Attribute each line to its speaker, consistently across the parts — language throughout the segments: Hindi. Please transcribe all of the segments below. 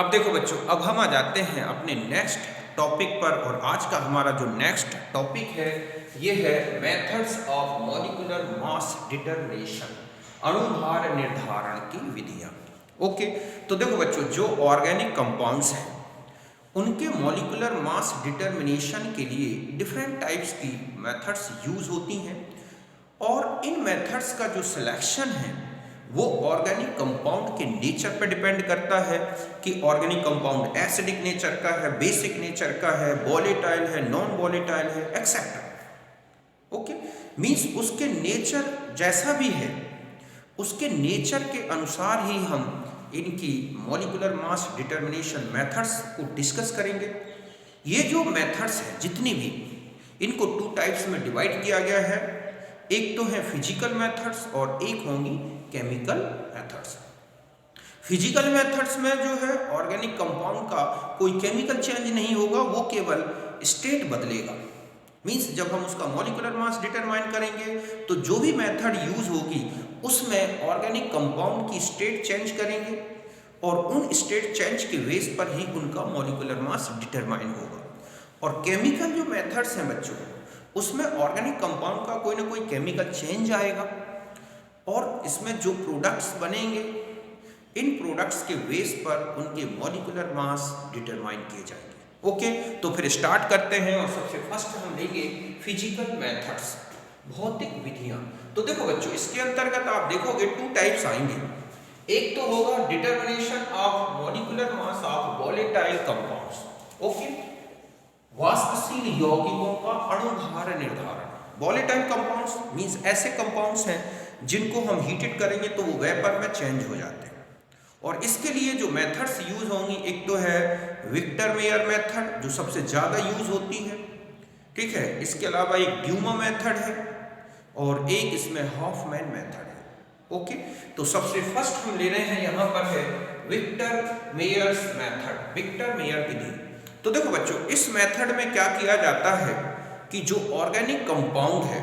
Speaker 1: अब देखो बच्चों, अब हम आ जाते हैं अपने नेक्स्ट टॉपिक पर। और आज का हमारा जो नेक्स्ट टॉपिक है ये है methods of molecular mass determination, अणुभार निर्धारण की विधियां। ओके, तो देखो बच्चों, जो ऑर्गेनिक कंपाउंड्स हैं उनके मॉलिक्यूलर मास डिटरमिनेशन के लिए डिफरेंट टाइप्स की मेथड्स यूज होती हैं। और इन मेथड्स का जो सिलेक्शन है वो ऑर्गेनिक कंपाउंड के नेचर पर डिपेंड करता है कि ऑर्गेनिक कंपाउंड एसिडिक नेचर का है, बेसिक नेचर का है, वोलेटाइल है, नॉन वोलेटाइल है, एक्सेट्रा। ओके, मींस उसके नेचर जैसा भी है उसके नेचर के अनुसार ही हम इनकी मॉलिक्यूलर मास डिटरमिनेशन मेथड्स को डिस्कस करेंगे। ये जो मेथड्स हैं जितनी भी, इनको टू टाइप्स में डिवाइड किया गया है। एक तो है फिजिकल मेथड्स और एक होंगी केमिकल मेथड्स। फिजिकल मेथड्स में जो है ऑर्गेनिक कंपाउंड का कोई केमिकल चेंज नहीं होगा, वो केवल स्टेट बदलेगा। मींस जब हम उसका मॉलिक्यूलर मास डिटरमाइन करेंगे तो जो भी मेथड यूज होगी उसमें ऑर्गेनिक कंपाउंड की स्टेट चेंज करेंगे और उन स्टेट चेंज के बेस पर ही उनका मॉलिक्यूलर मास डिटरमाइन होगा। और केमिकल जो मेथड्स हैं बच्चों, उसमें ऑर्गेनिक कंपाउंड का कोई ना कोई केमिकल चेंज आएगा और इसमें जो प्रोडक्ट्स बनेंगे इन प्रोडक्ट्स के बेस पर उनके मॉलिक्यूलर मास डिटरमाइन किए जाएंगे। ओके, तो फिर स्टार्ट करते हैं और सबसे फर्स्ट हम लेंगे फिजिकल मेथड्स, भौतिक विधियां। तो देखो बच्चों, इसके अंतर्गत आप देखोगे टू टाइप्स आएंगे। एक तो होगा determination of molecular mass of volatile compounds. Okay, वाष्पशील यौगिकों का अणुभार निर्धारण। वोलेटाइल कंपाउंड्स मींस ऐसे कंपाउंड्स हैं जिनको हम हीटेड करेंगे तो वो वेपर में चेंज हो जाते हैं। और इसके लिए जो मेथड्स यूज होंगी, एक तो है विक्टर मेयर मेथड जो सबसे ज़्यादा यूज होती है, ठीक है। इसके अलावा एक ड्यूमा मेथड है और एक इसमें हॉफमैन मेथड है। ओके, तो सबसे फर्स्ट हम ले रहे हैं यहाँ पर है Victor Meyer's method, Victor Meyer विधि। तो देखो बच्चों, इस मेथड में क्या किया जाता है कि जो ऑर्गेनिक कंपाउंड है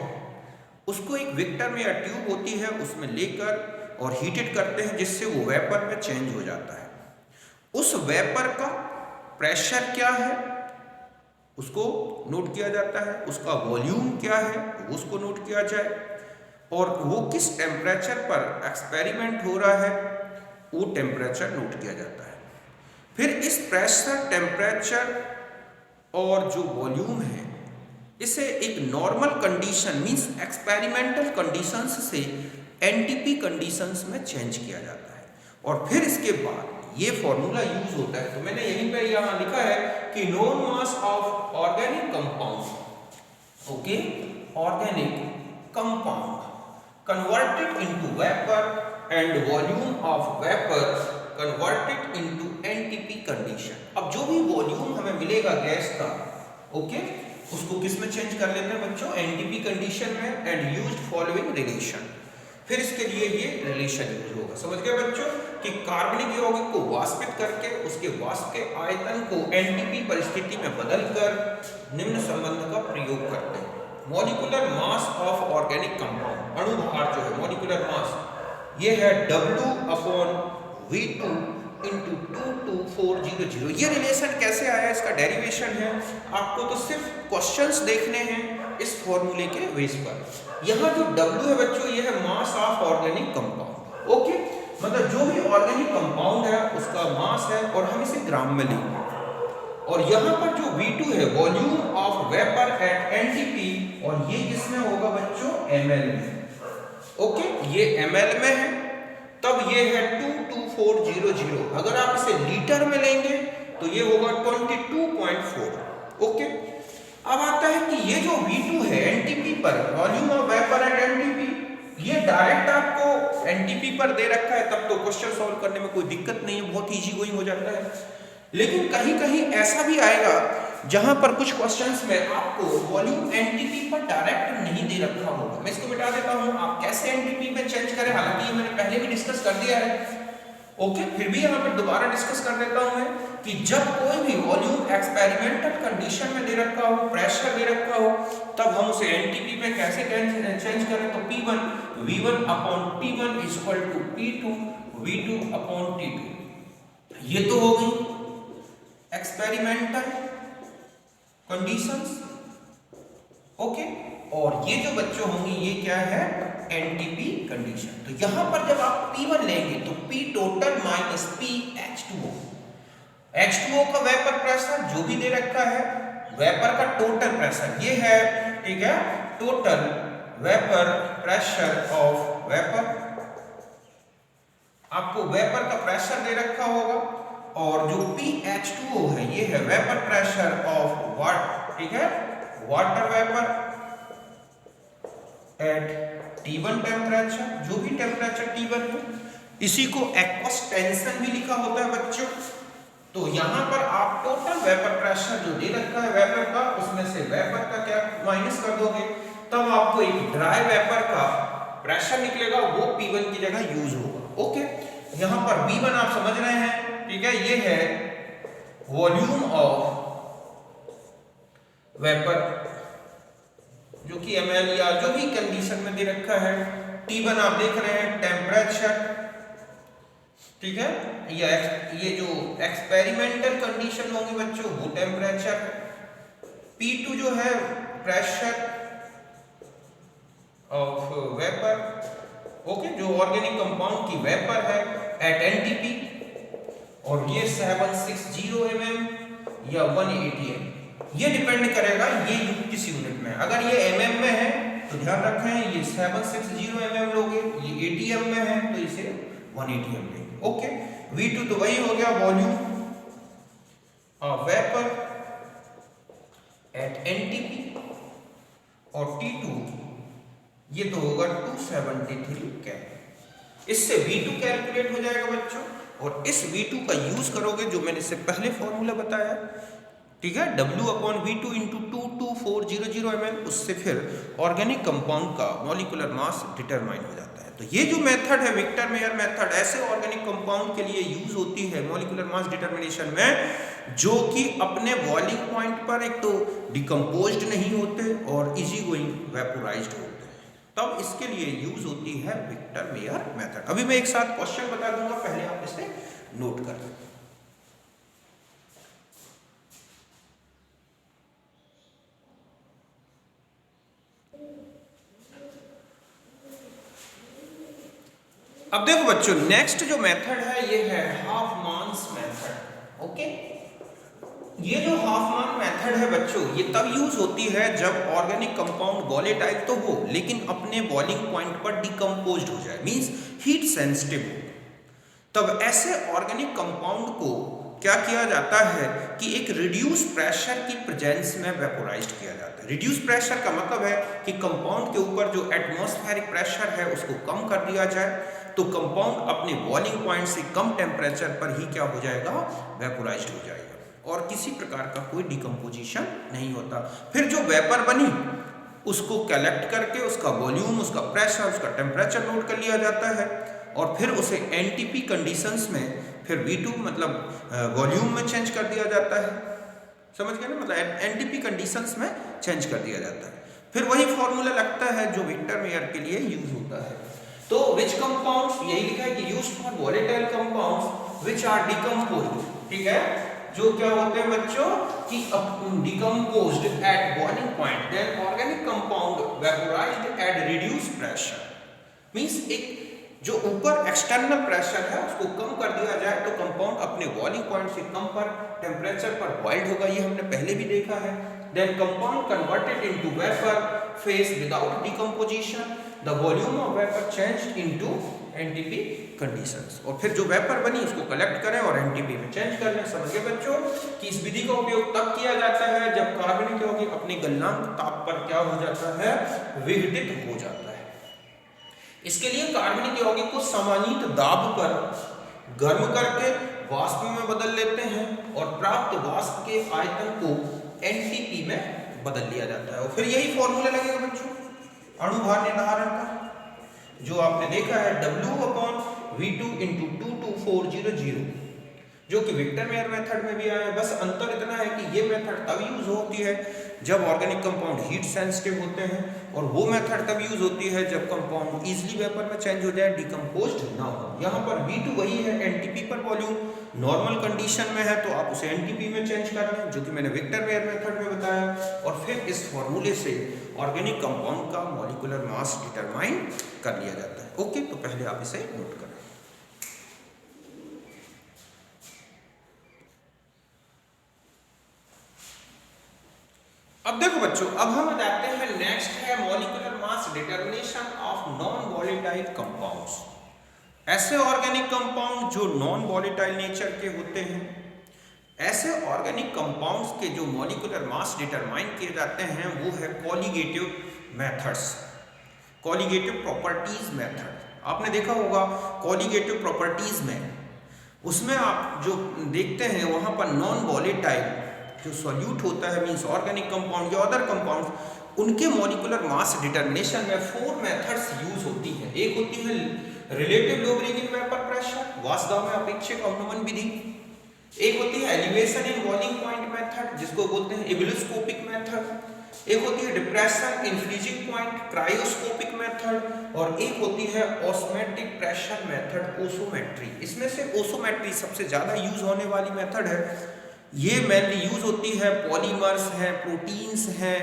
Speaker 1: उसको एक विक्टर मेयर ट्यूब होती है उसमें लेकर और हीटेड करते हैं जिससे वो वेपर में चेंज हो जाता है। उस वेपर का प्रेशर क्या है उसको नोट किया जाता है, उसका वॉल्यूम क्या है उसको नोट किया जाए, और वो किस टेम्परेचर पर एक्सपेरिमेंट हो रहा है वो टेम्परेचर नोट किया जाता है। फिर इस प्रेशर, टेम्परेचर और जो वॉल्यूम है इसे एक normal condition means experimental conditions से एनटीपी कंडीशंस में चेंज किया जाता है। और फिर इसके बाद ये फॉर्मूला यूज होता है। तो मैंने यहीं पे यहाँ लिखा है कि known mass of organic compound, okay, organic compound converted into vapour and volume of vapour converted into NTP condition. अब जो भी वॉल्यूम हमें मिलेगा गैस का, ओके, उसको किस में चेंज कर लेते हैं बच्चों, एनटीपी कंडीशन में, एंड यूज्ड फॉलोइंग रिलेशन। फिर इसके लिए ये रिलेशन यूज होगा। समझ गए बच्चों कि कार्बनिक यौगिक को वाष्पित करके उसके वाष्प के आयतन को एनटीपी परिस्थिति में बदलकर निम्न संबंध का प्रयोग करते हैं। Molecular mass of organic compound, अणुभार जो है मॉलिक्यूलर मास, ये है W/V2 इंटू 22400। ये रिलेशन कैसे आया, इसका डेरिवेशन है, आपको तो सिर्फ क्वेश्चंस देखने हैं इस फॉर्मूले के बेस पर। यहाँ जो W है बच्चों, ये है मास ऑफ ऑर्गेनिक कंपाउंड। ओके, मतलब जो भी ऑर्गेनिक कंपाउंड है उसका मास है और हम इसे ग्राम में लेंगे। और यहाँ पर जो V2 है volume of vapour at NTP, और ये किसमें होगा बच्चों, ml में। ओके, ये ml में है, तब ये है 22400। अगर आप इसे लीटर में लेंगे तो ये होगा 22.4। ओके, अब आता है कि ये जो V2 है एनटीपी पर, volume of vapour at NTP, ये डायरेक्ट आपको एनटीपी पर दे रखा है, तब तो क्वेश्चन सॉल्व करने में कोई दिक्कत नहीं है, बहुत इजी गोइंग हो जाता है। लेकिन कहीं कहीं ऐसा भी आएगा जहां पर कुछ क्वेश्चंस में आपको वॉल्यूम एनटीपी पर डायरेक्ट नहीं दे रखा होगा। मैं इसको मिटा देता हूं, आप कैसे एनटीपी में चेंज करें, हालांकि ये मैंने पहले भी डिस्कस कर दिया है। ओके, फिर भी यहाँ पर दोबारा डिस्कस कर देता हूं मैं कि जब कोई भी वॉल्यूम एक्सपेरिमेंटल कंडीशन में दे रखा हो, प्रेशर दे रखा हो, तब हम उसे एनटीपी में कैसे चेंज करें। तो P1 V1/T1 = P2 V2/T2। ये तो हो गई एक्सपेरिमेंटल कंडीशंस, ओके। और ये जो बच्चों होंगी ये क्या है, एनटीपी कंडीशन। तो यहां पर जब आप P1 लेंगे तो P total minus P H2O, H2O का वेपर प्रेशर जो भी दे रखा है, वेपर का टोटल प्रेशर ये है, ठीक है, total vapour pressure of vapour, आपको वेपर का प्रेशर दे रखा होगा। और जो PH2O है ये है वेपर प्रेशर ऑफ वाटर, ठीक है, water vapour eight T1 temperature, जो भी टेम्परेचर T1 हो, इसी को एक्वस टेंशन भी लिखा होता है बच्चों। तो यहां पर आप टोटल वेपर प्रेशर जो दे रखा है वेपर का, उसमें से वेपर का क्या माइनस कर दोगे, तब आपको एक ड्राई वेपर का प्रेशर निकलेगा, वो P1 की जगह यूज होगा, ओके। यहां पर V1 आप समझ रहे हैं, ठीक है, ये है वॉल्यूम ऑफ वेपर जो कि ml या जो भी कंडीशन में दे रखा है। T1 आप देख रहे हैं टेम्परेचर, ठीक है, ये जो एक्सपेरिमेंटल कंडीशन होंगी बच्चों वो टेम्परेचर। P2 जो है प्रेशर ऑफ वेपर, ओके, जो ऑर्गेनिक कंपाउंड की वेपर है एट एनटीपी, और ये 760 mm या 180 mm, ये डिपेंड करेगा ये किस यूनिट में। अगर ये mm में है तो ध्यान रखें ये 760 mm लोगे, ये ATM में है तो इसे 180 mm लेंगे, ओके। V2 तो वही हो गया volume of vapour at NTP, और T2 ये तो होगा 273 केल्विन। इससे V2 कैलकुलेट हो जाएगा बच्चों, और इस V2 का यूज करोगे जो मैंने इससे पहले फॉर्मूला बताया, ठीक है, W/V2 × 22400 ml, उससे फिर ऑर्गेनिक कंपाउंड का मॉलिक्यूलर मास डिटरमाइन हो जाता है। तो ये जो मेथड है विक्टर मेयर मेथड, ऐसे ऑर्गेनिक कंपाउंड के लिए यूज होती है मॉलिक्यूलर मास डिटरमिनेशन में, जो कि अपने बॉइलिंग पॉइंट पर एक तो डिकम्पोज्ड नहीं होते और इजी गोइंग वेपोराइज्ड होते हैं, तब इसके लिए यूज होती है विक्टर मेयर मेथड। अभी मैं एक साथ क्वेश्चन बता दूंगा, पहले आप इसे नोट कर लें। अब देखो बच्चों, नेक्स्ट जो मेथड है ये है हाफमान्स मेथड, ओके। ये जो हाफमान मेथड है बच्चों, ये तब यूज होती है जब ऑर्गेनिक कंपाउंड वॉलेटाइल तो हो लेकिन अपने बॉइलिंग पॉइंट पर डिकम्पोज्ड हो जाए, मींस हीट सेंसिटिव हो। तब ऐसे ऑर्गेनिक कंपाउंड को क्या किया जाता है कि एक रिड्यूस प्रेशर की प्रेजेंस में वेपोराइज्ड किया जाता है। रिड्यूस प्रेशर का मतलब है कि कंपाउंड के ऊपर जो एटमॉस्फेरिक प्रेशर है उसको कम कर दिया जाए, तो कंपाउंड अपने बॉइलिंग पॉइंट से कम टेम्परेचर पर ही क्या हो जाएगा, वेपोराइज्ड हो जाएगा, और किसी प्रकार का कोई डिकम्पोजिशन नहीं होता। फिर जो वेपर बनी उसको कलेक्ट करके उसका वॉल्यूम, उसका प्रेशर, उसका टेम्परेचर नोट कर लिया जाता है, और फिर उसे एनटीपी कंडीशंस में फिर V2 मतलब वॉल्यूम में चेंज कर दिया जाता है, समझ गए ना, मतलब एनटीपी कंडीशंस में चेंज कर दिया जाता है। फिर वही फॉर्मूला लगता है जो विक्टर मेयर के लिए यूज होता है। तो विच कंपाउंड्स, यही लिखा है कि used for volatile compounds which are decomposed, ठीक है, जो क्या होते हैं बच्चों कि decomposed at boiling point, then organic compound vaporised at reduced pressure, means एक जो ऊपर एक्सटर्नल प्रेशर है उसको कम कर दिया जाए तो कंपाउंड अपने बॉइलिंग पॉइंट से कम पर टेम्परेचर पर बॉइल्ड होगा, ये हमने पहले भी देखा है। Then compound converted into vapour phase without decomposition, the volume of vapour changed into NTP conditions, और फिर जो वेपर बनी उसको कलेक्ट करें और एनटीपी में चेंज कर लें। समझ गए बच्चों कि इस विधि का उपयोग तब किया जाता है जब कार्बनिक यौगिक अपने गलनांक ताप पर क्या हो जाता है, विघटित हो जाता है। इसके लिए कार्बनिक यौगिक को समानीत दाब पर गर्म करके वाष्प में बदल लेते हैं और प्राप्त वाष्प के आयतन को एनटीपी में बदल लिया जाता है, और फिर यही फॉर्मूला लगेगा बच्चों अणुभार निर्धारण का, जो आपने देखा है W/V2 × 22400, जो कि विक्टर मेयर मेथड में भी आया है। बस अंतर इतना है कि ये मेथड तब यूज होती है जब ऑर्गेनिक कंपाउंड हीट सेंसिटिव होते हैं, और वो मेथड तब यूज होती है जब कंपाउंड इजीली वेपर में चेंज हो जाए, डिकम्पोज्ड ना हो। यहाँ पर V2 वही है, एनटीपी पर वॉल्यूम। नॉर्मल कंडीशन में है तो आप उसे एनटीपी में चेंज कर लें, जो कि मैंने विक्टर वेयर मेथड में बताया, और फिर इस फॉर्मूले से ऑर्गेनिक कंपाउंड का मॉलिक्यूलर मास डिटरमाइन कर लिया जाता है। ओके, तो पहले आप इसे नोट करें। अब देखो बच्चों, अब हम जाते हैं नेक्स्ट है molecular mass determination of non volatile compounds. ऐसे ऑर्गेनिक कंपाउंड जो नॉन वॉलेटाइल नेचर के होते हैं, ऐसे ऑर्गेनिक कंपाउंड्स के जो मॉलिक्यूलर मास डिटरमाइन किए जाते हैं वो है colligative methods, colligative properties method. आपने देखा होगा कॉलिगेटिव प्रॉपर्टीज में, उसमें आप जो देखते हैं वहां पर नॉन वॉलेटाइल जो सॉल्यूट होता है, मींस ऑर्गेनिक कंपाउंड या अदर कंपाउंड्स, उनके मॉलिक्यूलर मास डिटरमिनेशन में 4 मेथड्स यूज होती हैं। एक होती है रिलेटिव लोगरिथम वेपर प्रेशर, वास्तव में अपेक्षिक अवनमन विधि। एक होती है elevation in boiling point method, जिसको बोलते हैं इबुलोस्कोपिक मेथड। एक होती है depression in freezing point, cryoscopic method. और एक होती है ऑस्मोटिक प्रेशर मेथड, ओसोमेट्री। इसमें से ओसोमेट्री सबसे ज्यादा यूज होने वाली मेथड है। ये मेनली यूज होती है पॉलीमर्स हैं, प्रोटीन्स हैं,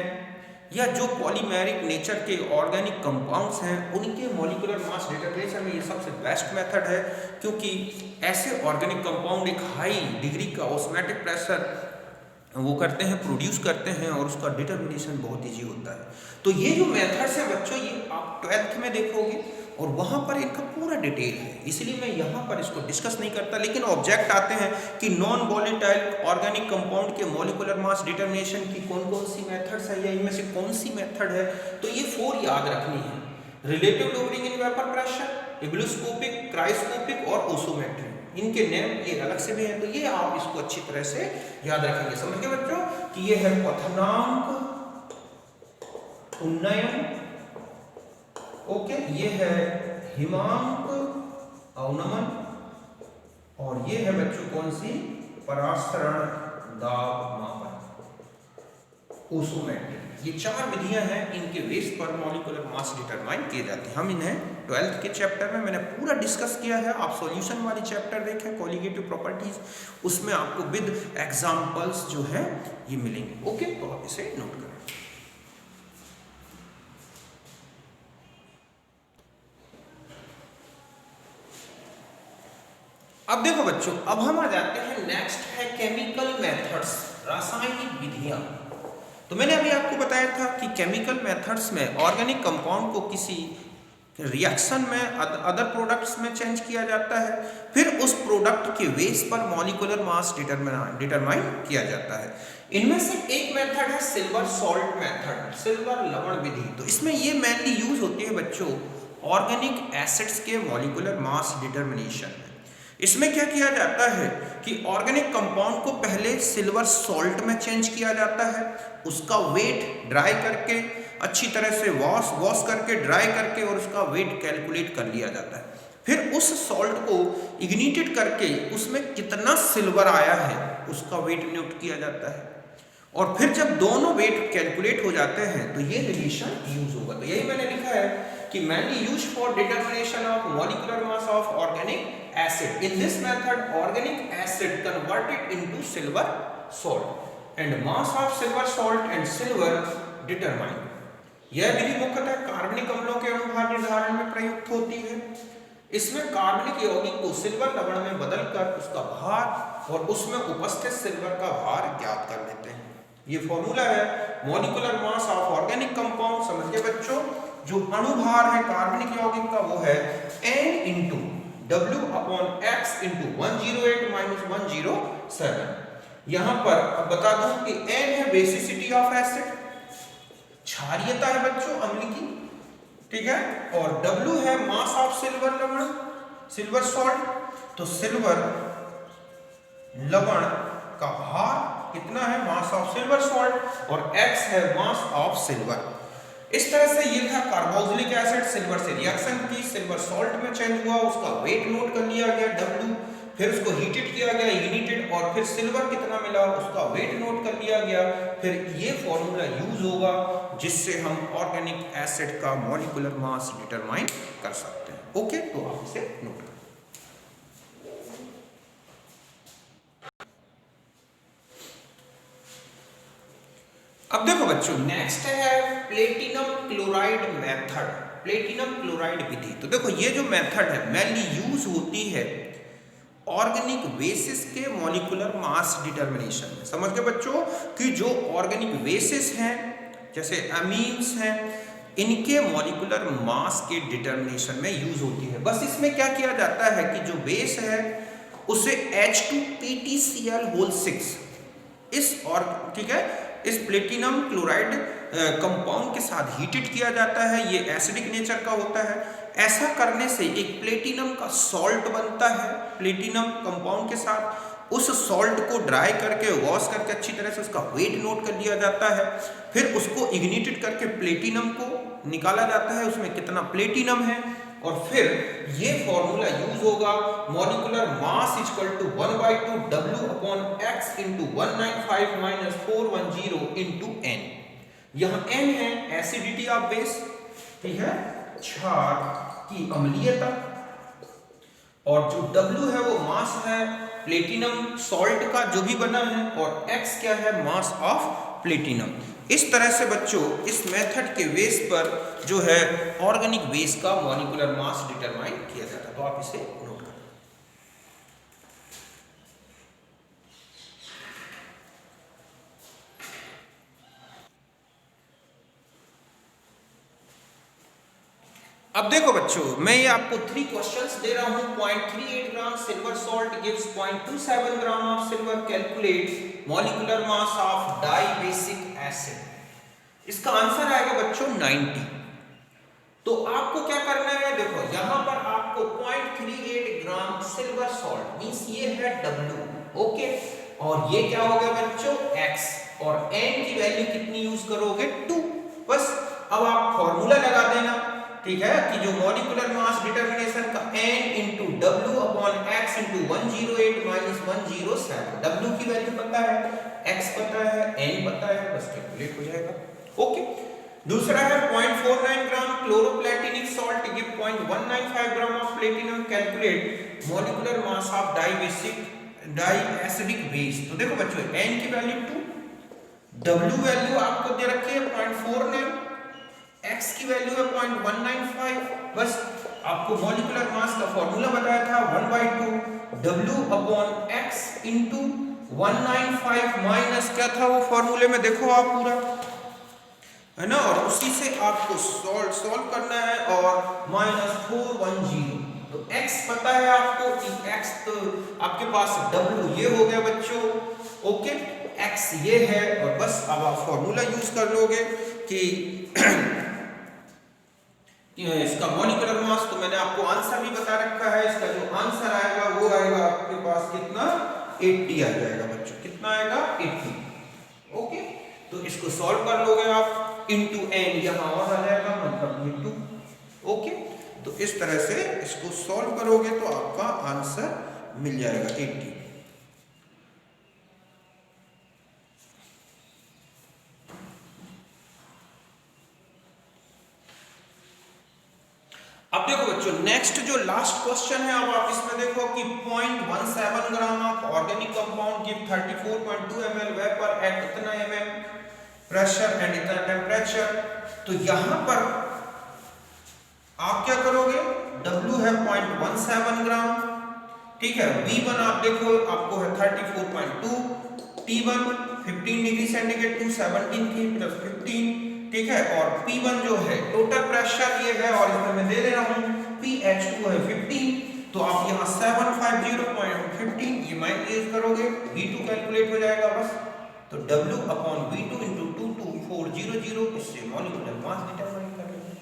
Speaker 1: या जो पॉलीमेरिक नेचर के ऑर्गेनिक कंपाउंड्स हैं, उनके मॉलिक्यूलर मास डिटरमिनेशन में ये सबसे बेस्ट मेथड है, क्योंकि ऐसे ऑर्गेनिक कंपाउंड एक हाई डिग्री का ऑस्मोटिक प्रेशर वो करते हैं, प्रोड्यूस करते हैं, और उसका डिटरमिनेशन बहुत ईजी होता है। तो ये जो मेथड्स हैं बच्चों, ये आप 12th में देखोगे और वहाँ पर इनका पूरा डिटेल है, इसलिए मैं यहाँ पर इसको डिस्कस नहीं करता। लेकिन ऑब्जेक्ट आते हैं कि नॉन वॉलेटाइल ऑर्गेनिक कंपाउंड के मॉलिक्यूलर मास डिटरमिनेशन की कौन कौन सी मेथड्स है, या इनमें से कौन सी मेथड है, तो ये 4 याद रखनी है। Relative logarithm in vapour pressure, ebullioscopic, cryoscopic और ओसोमेट्री। इनके नेम ये अलग से भी हैं, तो ये आप इसको अच्छी तरह से याद रखेंगे। समझ गए बच्चों कि ये है क्वथनांक, उन्नयन, ओके, ये है हिमांक, अवनमन, और ये है बच्चों कौन सी, परासरण दाब मापन, ओसोमेट्री। ये 4 विधियां हैं, इनके बेस पर मॉलिक्यूलर मास डिटरमाइन किए जाते हैं। हम इन्हें 12th के चैप्टर में मैंने पूरा डिस्कस किया है। आप सॉल्यूशन वाली चैप्टर देखें, कॉलिगेटिव प्रॉपर्टीज, उसमें आपको विद एग्जांपल्स जो है ये मिलेंगे। ओके, तो आप इसे नोट करें। अब देखो बच्चों, अब हम आ जाते हैं नेक्स्ट है केमिकल मेथड्स, रासायनिक विधियां। तो मैंने अभी आपको बताया था कि केमिकल मेथड्स में ऑर्गेनिक कंपाउंड को किसी रिएक्शन में अदर प्रोडक्ट्स में चेंज किया जाता है, फिर उस प्रोडक्ट के बेस पर मॉलिक्यूलर मास डिटरमाइन किया जाता है। इनमें से एक मेथड है सिल्वर सॉल्ट मेथड, सिल्वर लवण विधि। तो इसमें ये मेनली यूज होती है बच्चों ऑर्गेनिक एसिड्स के मॉलिक्यूलर मास डिटरमिनेशन में। इसमें क्या किया जाता है कि ऑर्गेनिक कंपाउंड को पहले सिल्वर सॉल्ट में चेंज किया जाता है, उसका वेट ड्राई करके अच्छी तरह से वॉश करके ड्राई करके और उसका वेट कैलकुलेट कर लिया जाता है। फिर उस सॉल्ट को इग्निटेड करके उसमें कितना सिल्वर आया है उसका वेट नोट किया जाता है, और फिर जब दोनों वेट कैलकुलेट हो जाते हैं तो ये रिलेशन यूज होगा। तो यही मैंने लिखा है कि mainly used for determination of molecular mass of organic acid. In this method, organic acid converted into silver salt and mass of silver salt and silver determined. यह विधि मुख्यतः कार्बनिक अम्लों के अणुभार निर्धारण में प्रयुक्त होती है। इसमें कार्बनिक यौगिक को सिल्वर लवण में बदलकर उसका भार और उसमें उपस्थित सिल्वर का भार ज्ञात कर लेते हैं। ये फॉर्मूला है molecular mass of organic compound. समझ गए बच्चों, जो अणुभार है कार्बनिक यौगिक का वो है N into W/X into 108 minus 107। यहां पर अब बता दूं कि N है बेसिसिटी ऑफ एसिड, क्षारीयता है बच्चों अम्ल की, ठीक है, और W है मास ऑफ सिल्वर लवण, सिल्वर सॉल्ट। तो सिल्वर लवण का भार कितना है, मास ऑफ सिल्वर सॉल्ट, और X है मास ऑफ सिल्वर। इस तरह से ये था कार्बोक्सिलिक एसिड, सिल्वर से रिएक्शन की, सिल्वर सॉल्ट में चेंज हुआ, उसका वेट नोट कर लिया गया W, फिर उसको हीटेड किया गया, इग्निटेड, और फिर सिल्वर कितना मिला उसका वेट नोट कर लिया गया। फिर ये फॉर्मूला यूज होगा जिससे हम ऑर्गेनिक एसिड का मॉलिक्यूलर मास डिटरमाइन कर सकते हैं। ओके, तो आप इसे नोट करें। अब देखो बच्चों, नेक्स्ट है platinum chloride method, platinum chloride विधि। तो देखो ये जो मेथड है मेनली यूज होती है ऑर्गेनिक बेसिस के मॉलिक्यूलर मास डिटरमिनेशन में। समझ गए बच्चों कि जो ऑर्गेनिक बेसिस हैं जैसे अमीन्स हैं, इनके मॉलिक्यूलर मास के डिटरमिनेशन में यूज होती है। बस इसमें क्या किया जाता है कि जो बेस है उसे H2PtCl6 इस और ठीक है इस प्लेटिनम क्लोराइड कंपाउंड के साथ हीटेड किया जाता है। ये एसिडिक नेचर का होता है। ऐसा करने से एक प्लेटिनम का सॉल्ट बनता है प्लेटिनम कंपाउंड के साथ। उस सॉल्ट को ड्राई करके वॉश करके अच्छी तरह से उसका वेट नोट कर लिया जाता है। फिर उसको इग्निटेड करके प्लेटिनम को निकाला जाता है, उसमें कितना प्लेटिनम है, और फिर ये फॉर्मूला यूज होगा molecular mass equal to 1/2 W upon X into 195 minus 410 into N। यहाँ N है एसिडिटी ऑफ बेस, ठीक है, क्षार की अम्लीयता, और जो W है वो मास है प्लेटिनम सॉल्ट का जो भी बना है, और X क्या है, मास ऑफ प्लेटिनम। इस तरह से बच्चों इस मेथड के बेस पर जो है ऑर्गेनिक बेस का मॉलिक्यूलर मास डिटरमाइन किया जाता है। तो आप इसे नोट करें। अब देखो बच्चों, मैं ये आपको 3 क्वेश्चंस दे रहा हूं। 0.38 gram silver salt gives 0.27 gram of silver, calculate molecular mass of dibasic acid. इसका आंसर आएगा बच्चों 90। तो आपको क्या करना है, देखो यहां पर आपको 0.38 ग्राम सिल्वर सॉल्ट मींस ये है W, ओके, और ये क्या हो गया बच्चों X, और N की वैल्यू कितनी यूज करोगे 2। बस अब आप फॉर्मूला लगा देना, ठीक है, कि जो मॉलिक्यूलर मास डिटरमिनेशन का N into W upon X into 108 minus 107। W की वैल्यू पता है, X पता है, N पता है, बस कैलकुलेट हो जाएगा। ओके, दूसरा है 0.49 gram chloroplatinic salt give 0.195 gram of platinum, calculate molecular mass of diacidic base. तो देखो बच्चों N की वैल्यू 2, W वैल्यू आपको दे रखी है 0.49, X की वैल्यू है 0.195। बस आपको मॉलिक्यूलर मास का फॉर्मूला बताया था 1/2 W upon X into 195 minus क्या था वो फॉर्मूले में, देखो आप पूरा है ना, और उसी से आपको सॉल्व करना है, और माइनस 410। तो x पता है आपको कि x तो आपके पास w ये हो गया बच्चों, ओके, x ये है, और बस अब आप फॉर्मूला यूज कर लोगे कि इसका मॉलिक्यूलर मास, तो मैंने आपको आंसर भी बता रखा है। इसका जो आंसर आएगा वो आएगा आपके पास कितना 80 आ जाएगा बच्चों, कितना आएगा 80, ओके। तो इसको सॉल्व कर लोगे आप, इंटू N यहाँ और आ जाएगा, मतलब ये 2, ओके। तो इस तरह से इसको सॉल्व करोगे तो आपका आंसर मिल जाएगा 80। अब देखो बच्चों नेक्स्ट जो लास्ट क्वेश्चन है, अब आप इसमें देखो कि 0.17 gram of organic compound give 34.2 ml vapour eight इतना mm प्रेशर एंड इतना टेम्परेचर। तो यहां पर आप क्या करोगे, W है 0.17 ग्राम, ठीक है, V1 आप देखो आपको है 34.2, T1 15 डिग्री सेंटीग्रेड टू 17 की प्लस 15, ठीक है, और P1 जो है टोटल प्रेशर ये है, और इसमें मैं दे दे रहा हूं PH2 है 15। तो आप यहाँ 750.15 ये माइनस करोगे, V2 कैलकुलेट हो जाएगा बस। तो W अपॉन V2 इंटू 22400, इससे मॉलिक्यूलर मास डिटरमाइन कर लेंगे,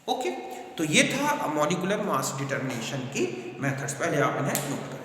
Speaker 1: ओके। तो ये था मॉलिक्यूलर मास डिटरमिनेशन की मेथड्स, पहले आप इन्हें नोट करें।